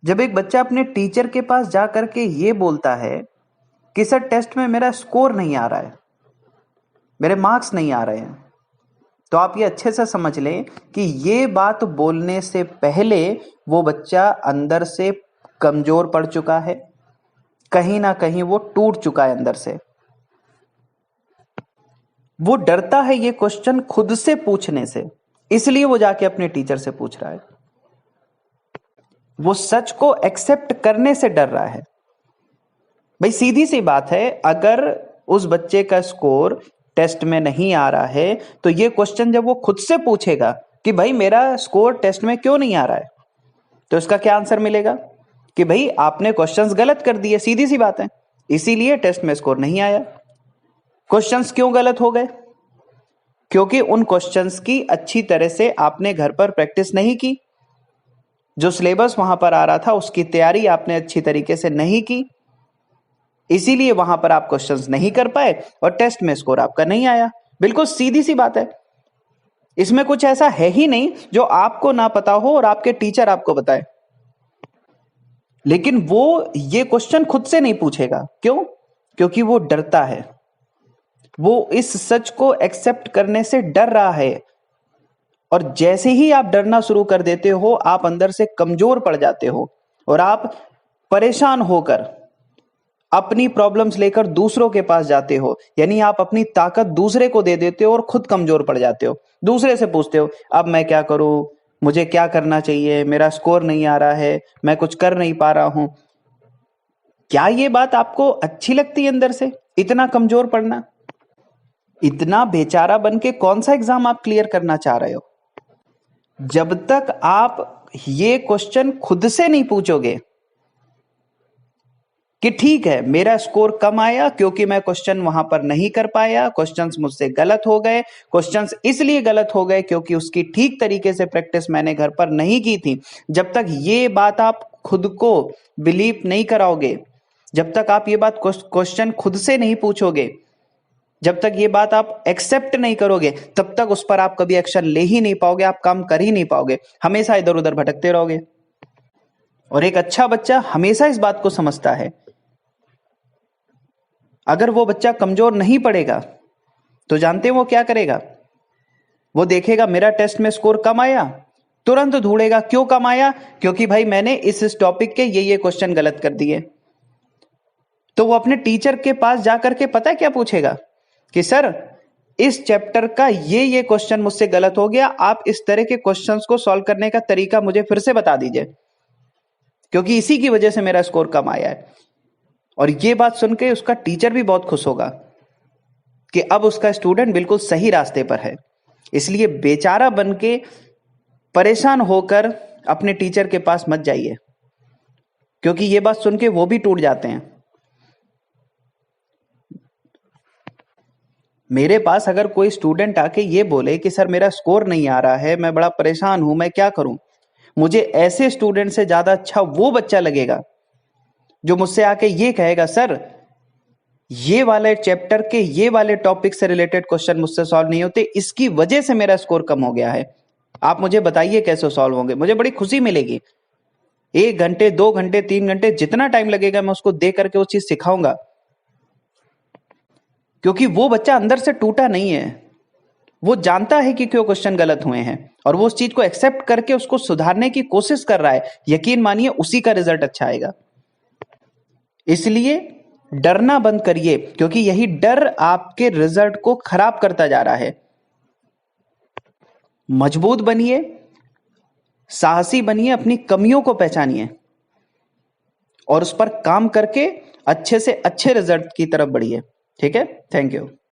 जब एक बच्चा अपने टीचर के पास जा करके ये बोलता है कि सर टेस्ट में मेरा स्कोर नहीं आ रहा है, मेरे मार्क्स नहीं आ रहे हैं, तो आप ये अच्छे से समझ लें कि ये बात बोलने से पहले वो बच्चा अंदर से कमजोर पड़ चुका है, कहीं ना कहीं वो टूट चुका है अंदर से। वो डरता है ये क्वेश्चन खुद से पूछने से, इसलिए वो जाके अपने टीचर से पूछ रहा है। वो सच को एक्सेप्ट करने से डर रहा है। भाई सीधी सी बात है, अगर उस बच्चे का स्कोर टेस्ट में नहीं आ रहा है तो ये क्वेश्चन जब वो खुद से पूछेगा कि भाई मेरा स्कोर टेस्ट में क्यों नहीं आ रहा है, तो इसका क्या आंसर मिलेगा कि भाई आपने क्वेश्चंस गलत कर दिए, सीधी सी बात है, इसीलिए टेस्ट में स्कोर नहीं आया। क्वेश्चंस क्यों गलत हो गए? क्योंकि उन क्वेश्चंस की अच्छी तरह से आपने घर पर प्रैक्टिस नहीं की, जो सिलेबस वहां पर आ रहा था उसकी तैयारी आपने अच्छी तरीके से नहीं की, इसीलिए वहां पर आप क्वेश्चंस नहीं कर पाए और टेस्ट में स्कोर आपका नहीं आया। बिल्कुल सीधी सी बात है, इसमें कुछ ऐसा है ही नहीं जो आपको ना पता हो और आपके टीचर आपको बताए। लेकिन वो ये क्वेश्चन खुद से नहीं पूछेगा, क्यों? क्योंकि वो डरता है, वो इस सच को एक्सेप्ट करने से डर रहा है। और जैसे ही आप डरना शुरू कर देते हो, आप अंदर से कमजोर पड़ जाते हो और आप परेशान होकर अपनी प्रॉब्लम्स लेकर दूसरों के पास जाते हो, यानी आप अपनी ताकत दूसरे को दे देते हो और खुद कमजोर पड़ जाते हो। दूसरे से पूछते हो अब मैं क्या करूं, मुझे क्या करना चाहिए, मेरा स्कोर नहीं आ रहा है, मैं कुछ कर नहीं पा रहा हूं। क्या ये बात आपको अच्छी लगती है अंदर से, इतना कमजोर पड़ना? इतना बेचारा बन के कौन सा एग्जाम आप क्लियर करना चाह रहे हो? जब तक आप ये क्वेश्चन खुद से नहीं पूछोगे कि ठीक है मेरा स्कोर कम आया क्योंकि मैं क्वेश्चन वहां पर नहीं कर पाया, क्वेश्चंस मुझसे गलत हो गए, क्वेश्चंस इसलिए गलत हो गए क्योंकि उसकी ठीक तरीके से प्रैक्टिस मैंने घर पर नहीं की थी। जब तक ये बात आप खुद को बिलीव नहीं कराओगे, जब तक आप ये बात क्वेश्चन खुद से नहीं पूछोगे, जब तक ये बात आप एक्सेप्ट नहीं करोगे, तब तक उस पर आप कभी एक्शन ले ही नहीं पाओगे, आप काम कर ही नहीं पाओगे, हमेशा इधर उधर भटकते रहोगे। और एक अच्छा बच्चा हमेशा इस बात को समझता है, अगर वो बच्चा कमजोर नहीं पड़ेगा तो जानते हैं वो क्या करेगा? वो देखेगा मेरा टेस्ट में स्कोर कम आया, तुरंत ढूंढेगा क्यों कम आया, क्योंकि भाई मैंने इस टॉपिक के ये क्वेश्चन गलत कर दिए। तो वो अपने टीचर के पास जाकर के पता है क्या पूछेगा कि सर इस चैप्टर का ये क्वेश्चन मुझसे गलत हो गया, आप इस तरह के क्वेश्चंस को सॉल्व करने का तरीका मुझे फिर से बता दीजिए, क्योंकि इसी की वजह से मेरा स्कोर कम आया है। और ये बात सुन के उसका टीचर भी बहुत खुश होगा कि अब उसका स्टूडेंट बिल्कुल सही रास्ते पर है। इसलिए बेचारा बन के परेशान होकर अपने टीचर के पास मत जाइए, क्योंकि ये बात सुन के वो भी टूट जाते हैं। मेरे पास अगर कोई स्टूडेंट आके ये बोले कि सर मेरा स्कोर नहीं आ रहा है, मैं बड़ा परेशान हूं, मैं क्या करूं, मुझे ऐसे स्टूडेंट से ज्यादा अच्छा वो बच्चा लगेगा जो मुझसे आके ये कहेगा सर ये वाले चैप्टर के ये वाले टॉपिक से रिलेटेड क्वेश्चन मुझसे सॉल्व नहीं होते, इसकी वजह से मेरा स्कोर कम हो गया है, आप मुझे बताइए कैसे सॉल्व होंगे। मुझे बड़ी खुशी मिलेगी, 1 घंटे 2 घंटे 3 घंटे जितना टाइम लगेगा मैं उसको दे करके वो चीज सिखाऊंगा, क्योंकि वो बच्चा अंदर से टूटा नहीं है, वो जानता है कि क्यों क्वेश्चन गलत हुए हैं और वो उस चीज को एक्सेप्ट करके उसको सुधारने की कोशिश कर रहा है। यकीन मानिए उसी का रिजल्ट अच्छा आएगा। इसलिए डरना बंद करिए, क्योंकि यही डर आपके रिजल्ट को खराब करता जा रहा है। मजबूत बनिए, साहसी बनिए, अपनी कमियों को पहचानिए और उस पर काम करके अच्छे से अच्छे रिजल्ट की तरफ बढ़िए। ठीक है, थैंक यू।